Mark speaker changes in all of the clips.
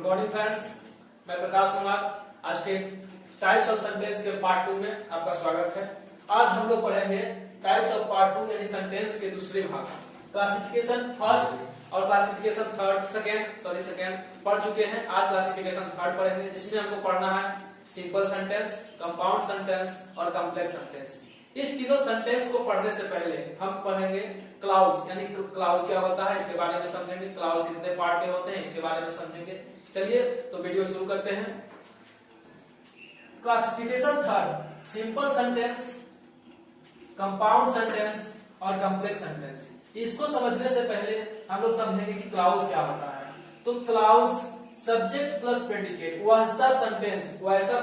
Speaker 1: Morning friends, मैं प्रकाश कुमार। आज के टाइप्स ऑफ सेंटेंस के पार्ट 2 में आपका स्वागत है। आज हम लोग पढ़ेंगे टाइप्स ऑफ पार्ट 2 यानी सेंटेंस के दूसरे भाग, क्लासिफिकेशन फर्स्ट और क्लासिफिकेशन सेकंड पढ़ चुके हैं। आज क्लासिफिकेशन थर्ड पढ़ेंगे, जिसमें हमको पढ़ना है सिंपल सेंटेंस, कंपाउंड सेंटेंस और कॉम्प्लेक्स सेंटेंस। इस तीनों सेंटेंस को पढ़ने से पहले हम पढ़ेंगे क्लाउज, यानी क्लाउज क्या होता है इसके बारे में समझेंगे, क्लाउज कितने पार्ट के होते हैं इसके बारे में समझेंगे। चलिए तो वीडियो शुरू करते हैं। Classification third, simple sentence, compound sentence और कॉम्प्लेक्स सेंटेंस। इसको समझने से पहले हम लोग समझेंगे कि क्लाउज क्या होता है। तो क्लाउज सब्जेक्ट प्लस प्रेडिकेट, वैसा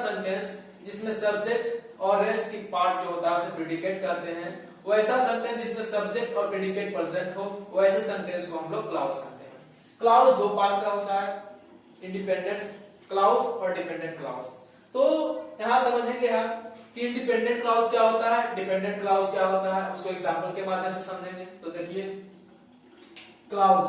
Speaker 1: सेंटेंस जिसमें सब्जेक्ट और रेस्ट की पार्ट जो होता है उसे प्रेडिकेट कहते हैं। वैसा सेंटेंस जिसमें सब्जेक्ट और प्रेडिकेट प्रेजेंट हो, वैसे सेंटेंस को हम लोग क्लाउज कहते हैं। क्लाउज दो पार्ट का होता है, इंडिपेंडेंट क्लाउज और डिपेंडेंट क्लाउज। तो यहां समझेंगे हम कि इंडिपेंडेंट क्लाउज क्या होता है, डिपेंडेंट क्लाउज क्या होता है, उसको एग्जांपल के माध्यम से समझेंगे। तो देखिए, क्लाउज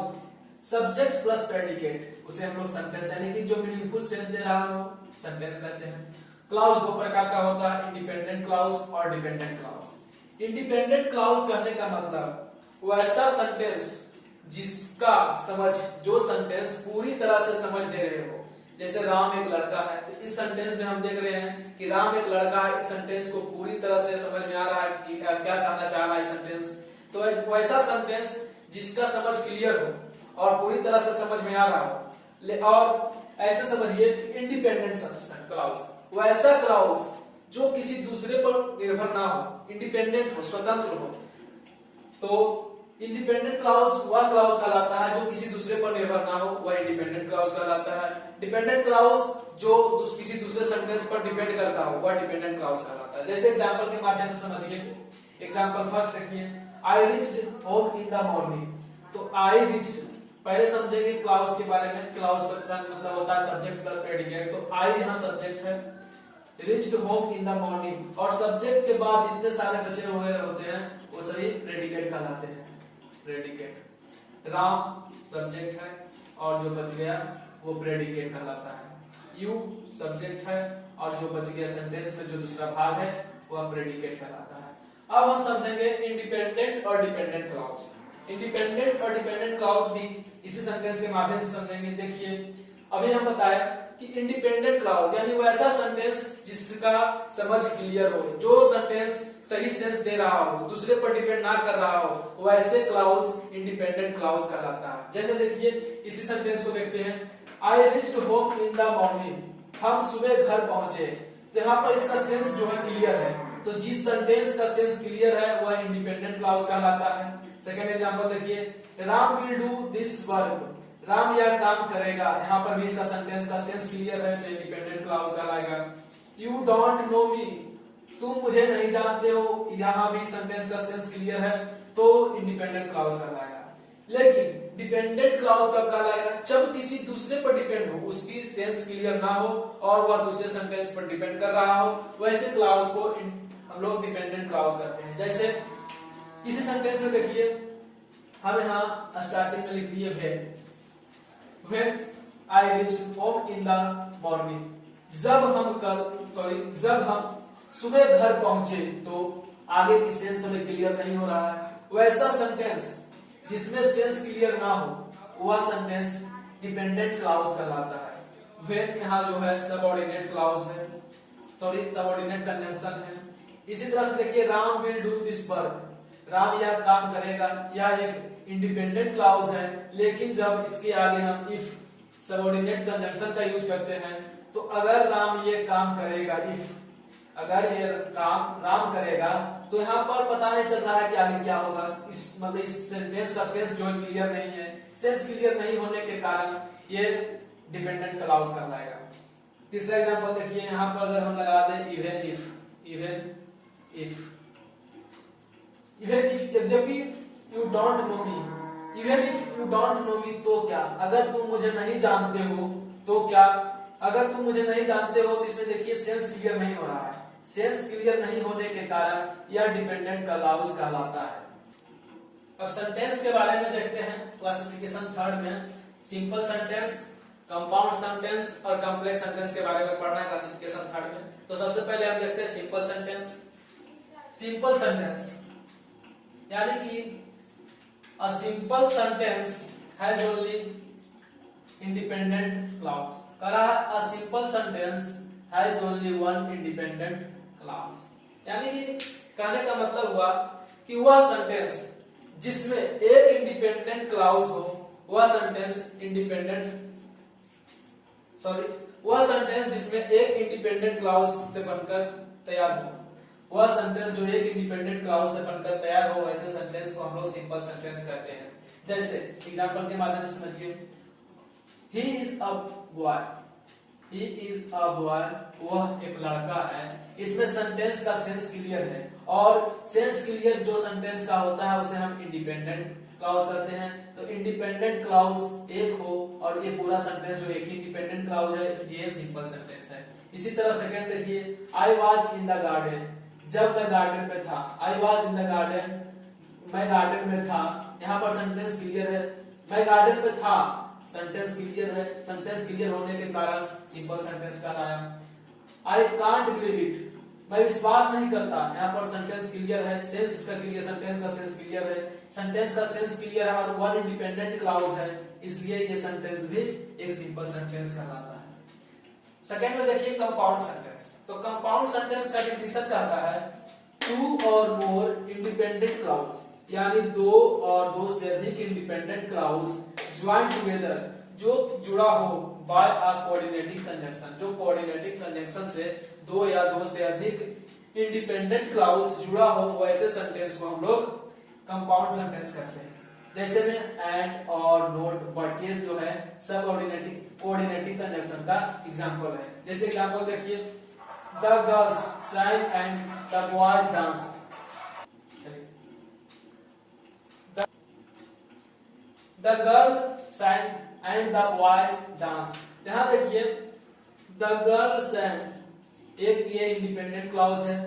Speaker 1: सब्जेक्ट प्लस प्रेडिकेट, उसे हम लोग सेंटेंस यानी कि जो मीनिंगफुल सेंस दे रहा हो सेंटेंस कहते हैं। क्लाउज दो प्रकार का होता है, इंडिपेंडेंट क्लाउज और डिपेंडेंट क्लाउज। इंडिपेंडेंट क्लाउज कहने का मतलब वैसा सेंटेंस जिसका समझ, जो सेंटेंस पूरी तरह से समझ दे रहे हो। जैसे राम एक लड़का है, तो इस सेंटेंस में हम देख रहे हैं कि राम एक लड़का है। इस सेंटेंस को पूरी तरह से समझ में आ रहा है कि क्या कहना चाह रहा है सेंटेंस। तो वैसा सेंटेंस जिसका समझ क्लियर हो और पूरी तरह से समझ में आ रहा हो। और ऐसे समझिए इंडिपेंडेंट क्लाउज, वैसा क्लाउज जो किसी दूसरे पर निर्भर ना हो, इंडिपेंडेंट हो, स्वतंत्र हो। तो इंडिपेंडेंट क्लाउज वह क्लाउज कहलाता है जो किसी दूसरे पर निर्भर ना हो, वह इंडिपेंडेंट क्लाउज कहलाता है। डिपेंडेंट क्लाउज जो किसी दूसरे सेंटेंस पर डिपेंड करता हो, वह डिपेंडेंट क्लाउज कहलाता है। जैसे एग्जांपल के माध्यम से समझिए। एग्जांपल फर्स्ट देखिए, I reached home in the morning. तो आई रिच्ड, पहले समझेंगे क्लाउज के बारे में। क्लाउज का मतलब होता है सब्जेक्ट प्लस प्रेडिकेट। तो आई यहां सब्जेक्ट है, reached home in the morning, और सब्जेक्ट के बाद जितने सारे बचे हुए होते हैं वो सभी प्रेडिकेट कहलाते हैं। प्रेडिकेट, राम सब्जेक्ट है और जो बच गया वो प्रेडिकेट कहलाता है। यू सब्जेक्ट है और जो बच गया सेंटेंस में जो दूसरा भाग है वह प्रेडिकेट कहलाता है। अब हम समझेंगे इंडिपेंडेंट और डिपेंडेंट क्लाउज। इंडिपेंडेंट और डिपेंडेंट क्लाउज भी इसी सेंटेंस के माध्यम से समझेंगे। देखिए, अभी हम बताया कि इंडिपेंडेंट क्लाउज यानी वैसा सेंटेंस जिसका समझ क्लियर हो, जो सेंटेंस सही सेंस दे रहा हो, दूसरे पर डिपेंड ना कर रहा हो, वैसे क्लाउज इंडिपेंडेंट क्लाउज कहलाता है। जैसे देखिए, इसी सेंटेंस को देखते हैं, I reached home in the morning, हम सुबह घर पहुंचे। तो यहाँ पर इसका सेंस जो है क्लियर है। तो जिस सेंटेंस का सेंस क्लियर है वह इंडिपेंडेंट क्लाउज कहलाता है। सेकंड एग्जांपल देखिए, Ram will do this work, Ram यह काम करेगा। यहाँ पर भी इसका सेंटेंस का सेंस क्लियर है तो इंडिपेंडेंट क्लाउज कहलाएगा। यू डोंट नो मी, तुम मुझे नहीं जानते हो, यहाँ भी सेंटेंस का सेंस क्लियर है तो इंडिपेंडेंट क्लाउज कहलाएगा। लेकिन डिपेंडेंट क्लाउज कब कहलाएगा, जब किसी दूसरे पर डिपेंड हो, उसकी सेंस क्लियर ना हो और वह दूसरे सेंटेंस पर डिपेंड कर रहा हो, वैसे क्लाउज को हम लोग डिपेंडेंट क्लाउज कहते हैं। जैसे इसी सेंटेंस में देखिए, हम यहाँ स्टार्टिंग में लिख दिए when I reached home in the morning, जब हम सुबह घर पहुंचे। तो आगे की सेंस हमें क्लियर नहीं हो रहा है। वैसा सेंटेंस जिसमें सेंस क्लियर ना हो वह सेंटेंस डिपेंडेंट क्लाउज कहलाता है। when यहाँ जो है सबऑर्डिनेट क्लाउज है, सबऑर्डिनेट कंजंक्शन है। इसी तरह से देखिए, Ram will do this work, Ram यह काम करेगा, यह एक इंडिपेंडेंट क्लाउज है। लेकिन जब इसके आगे हम इफ सबऑर्डिनेट कंजंक्शन का यूज करते हैं, तो अगर राम ये काम करेगा, अगर ये काम राम करेगा, तो यहाँ पर पता नहीं चल रहा है कि आगे क्या होगा। इस सेंटेंस का सेंस जो क्लियर नहीं है, सेंस क्लियर नहीं होने के कारण ये डिपेंडेंट क्लाउज कहलाएगा। तीसरा एग्जांपल देखिए, यहाँ पर अगर हम लगा दें इवन इफ यद्यपि you don't know me, even if you don't know me, तो क्या, अगर तुम मुझे नहीं जानते हो तो क्या, अगर तुम मुझे नहीं जानते हो। तो इसमें देखिए सेंस क्लियर नहीं हो रहा है। सेंस क्लियर नहीं होने के कारण यह डिपेंडेंट क्लाउज कहलाता है। अब सेंटेंस के बारे में देखते हैं क्लासिफिकेशन थर्ड में, सिंपल सेंटेंस, कंपाउंड सेंटेंस और कॉम्प्लेक्स सेंटेंस के बारे में पढ़ना है क्लासिफिकेशन थर्ड में। तो सबसे पहले हम देखते हैं सिंपल सेंटेंस। सिंपल सेंटेंस यानी कि a simple sentence has only independent clause. करा a simple sentence has only one independent clause, यानी कि कहने का मतलब हुआ कि वह सेंटेंस जिसमें एक इंडिपेंडेंट क्लॉज हो, वह सेंटेंस वह सेंटेंस जिसमें एक इंडिपेंडेंट क्लॉज से बनकर तैयार हो, वह सेंटेंस जो एक इंडिपेंडेंट क्लॉज से बनकर तैयार हो, ऐसे सेंटेंस को हम लोग सिंपल सेंटेंस कहते हैं। जैसे एग्जांपल के माध्यम से समझिए, he is a boy, he is a boy, वह एक लड़का है। इसमें सेंटेंस का सेंस क्लियर है, और सेंस क्लियर जो सेंटेंस का होता है उसे हम इंडिपेंडेंट क्लॉज कहते हैं। तो इंडिपेंडेंट क्लॉज एक हो और ये पूरा सेंटेंस जो एक ही इंडिपेंडेंट क्लॉज है, इसलिए सिंपल सेंटेंस है। इसी तरह सेकंड देखिए, आई वाज इन द गार्डन, जब मैं गार्डन में था। आई वाज इन द गार्डन, मैं गार्डन में था। यहाँ पर सेंटेंस क्लियर है, मैं गार्डन में था, सेंटेंस क्लियर है। सेंटेंस क्लियर होने के कारण सिंपल सेंटेंस कहलाया। आई कांट बिलीव इट, मैं विश्वास नहीं करता। यहाँ पर सेंटेंस क्लियर है, सेंस इसका क्लियर, सेंटेंस का सेंस क्लियर है, सेंटेंस का सेंस क्लियर है और वन इंडिपेंडेंट क्लॉज है, इसलिए ये सेंटेंस भी एक सिंपल सेंटेंस कहलाता है। सेकंड में देखिए कंपाउंड सेंटेंस। तो कंपाउंड सेंटेंस का डेफिनेशन कहता है टू और मोर इंडिपेंडेंट क्लॉज, यानी दो और दो से अधिक इंडिपेंडेंट क्लॉज ज्वाइन टुगेदर, जो जुड़ा हो बाय अ कोऑर्डिनेटिंग कंजंक्शन, जो कोऑर्डिनेटिंग कंजंक्शन से दो या दो से अधिक इंडिपेंडेंट क्लॉज जुड़ा हो, वैसे सेंटेंस को हम लोग कंपाउंड सेंटेंस कहते हैं। जैसे में एंड और नोट बट, ये जो है सब कोऑर्डिनेटिंग कंजंक्शन का एग्जांपल है। जैसे एग्जांपल देखिए, the girls sang and the boys dance, the girl sang and the boys dance. यहां देखिए द गर्ल sang, एक ये इंडिपेंडेंट क्लॉज है,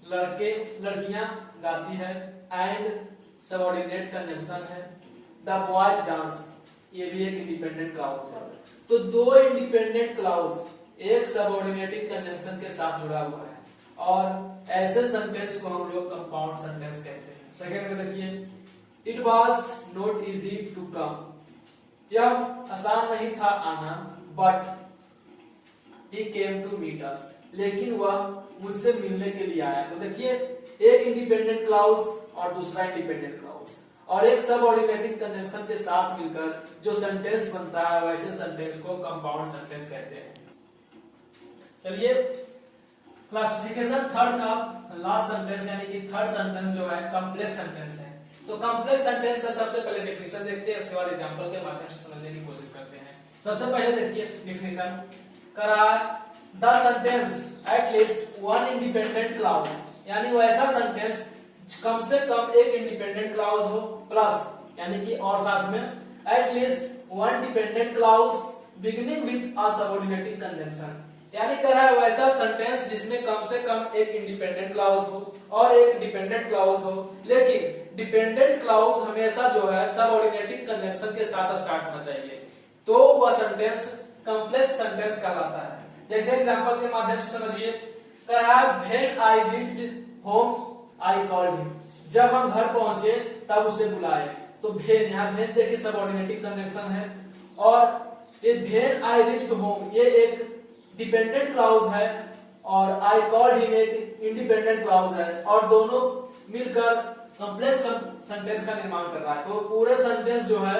Speaker 1: लड़के लड़कियां गाती है, एंड सबऑर्डिनेट कंजंक्शन है, द बॉयज डांस, ये भी एक इंडिपेंडेंट क्लॉज है। तो दो इंडिपेंडेंट क्लॉज एक सबऑर्डिनेटिंग कंजंक्शन के साथ जुड़ा हुआ है, और ऐसे सेंटेंस को हम लोग कंपाउंड सेंटेंस कहते हैं। सेकंड में देखिए, it was not easy to come, यह आसान नहीं था आना, but he came to meet us, लेकिन वह मुझसे मिलने के लिए आया। तो देखिए एक इंडिपेंडेंट क्लॉज और दूसरा इंडिपेंडेंट क्लॉज और एक सबऑर्डिनेटिंग कंजंक्शन के साथ मिलकर जो सेंटेंस बनता है, वैसे सेंटेंस को कंपाउंड सेंटेंस कहते हैं। चलिए क्लासिफिकेशन थर्ड का लास्ट सेंटेंस यानी कि थर्ड सेंटेंस जो है कॉम्प्लेक्स सेंटेंस है। तो कॉम्प्लेक्स सेंटेंस का सबसे पहले डेफिनेशन देखते हैं, उसके बाद एग्जांपल के माध्यम से समझने की कोशिश करते हैं। सबसे पहले देखिए डेफिनेशन करा, the sentence at least one independent clause, यानी वो ऐसा सेंटेंस कम से कम एक इंडिपेंडेंट क्लॉज हो, प्लस यानी कि और साथ में at least one dependent clause beginning with a subordinating conjunction, यानी कह रहा है वैसा सेंटेंस जिसमें कम से कम एक इंडिपेंडेंट क्लॉज हो और एक डिपेंडेंट क्लॉज हो, लेकिन डिपेंडेंट क्लॉज हमेशा जो है सबऑर्डिनेटिंग कंजंक्शन के साथ स्टार्ट होना चाहिए, तो वह सेंटेंस कॉम्प्लेक्स सेंटेंस कहलाता है। जैसे एग्जांपल के माध्यम से समझिए, कह रहा है when I reached home I called him, जब हम घर पहुंचे तब उसे बुलाए। तो व्हेन, यहाँ व्हेन देखिए सबऑर्डिनेटिंग कंजंक्शन है, और ये व्हेन आई रीच्ड होम ये एक डिपेंडेंट क्लॉज है, और आई कॉल्ड हिम एक इंडिपेंडेंट क्लॉज है, और दोनों मिलकर कॉम्प्लेक्स सेंटेंस का निर्माण कर रहा है। तो पूरे सेंटेंस जो है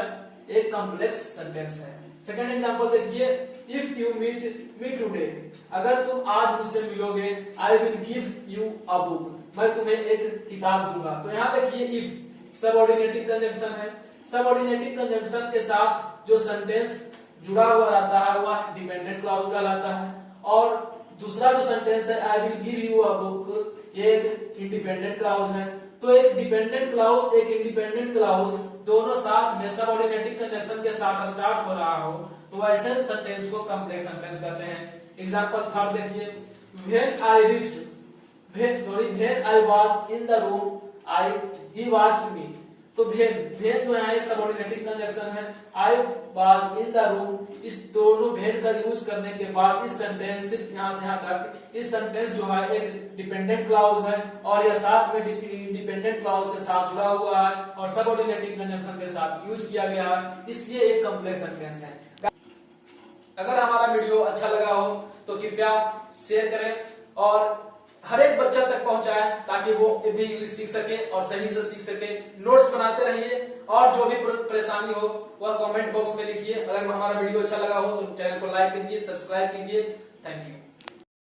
Speaker 1: एक कॉम्प्लेक्स सेंटेंस है। सेकंड एग्जांपल देखिए, if you meet me today, अगर तुम आज मुझसे मिलोगे, I will give you a book, मैं तुम्हें एक किताब दूंगा। तो यहाँ देखिए इफ सबऑर्डिनेटिंग कंजंक्शन है, सबऑर्डिनेटिंग कंजंक्शन के साथ जो सेंटेंस जुड़ा हुआ रहता है वह डिपेंडेंट क्लॉज कहलाता है, और दूसरा जो सेंटेंस है आई will give you a book, ये एक इंडिपेंडेंट क्लॉज है। तो एक डिपेंडेंट क्लॉज एक इंडिपेंडेंट क्लॉज दोनों साथ में सबऑर्डिनेटिंग कंजंक्शन के साथ स्टार्ट हो रहा हो, तो ऐसे सेंटेंस को कॉम्प्लेक्स सेंटेंस कहते हैं। एग्जांपल थर्ड देखिए, when I reached, when I was in the room, he watched me, तो भेन जो है एक सबऑर्डिनेटिंग कंजंक्शन है। I was in the room, इस दोनों भेन का यूज करने के बाद इस सेंटेंस सिर्फ यहाँ से यहाँ तक, इस सेंटेंस जो है एक डिपेंडेंट क्लॉज है और यह साथ में डिपेंडेंट क्लॉज के साथ जुड़ा हुआ है और सबऑर्डिनेटिंग कंजंक्शन के साथ यूज किया गया है, इसलिए एक कॉम्प्लेक्स सेंटेंस है। अगर हमारा वीडियो अच्छा लगा हो तो कृपया शेयर करें और हर एक बच्चा तक पहुंचाएं ताकि वो भी इंग्लिश सीख सके और सही से सीख सके। नोट्स बनाते रहिए और जो भी परेशानी हो वह कमेंट बॉक्स में लिखिए। अगर हमारा वीडियो अच्छा लगा हो तो चैनल को लाइक कीजिए, सब्सक्राइब कीजिए। Thank you.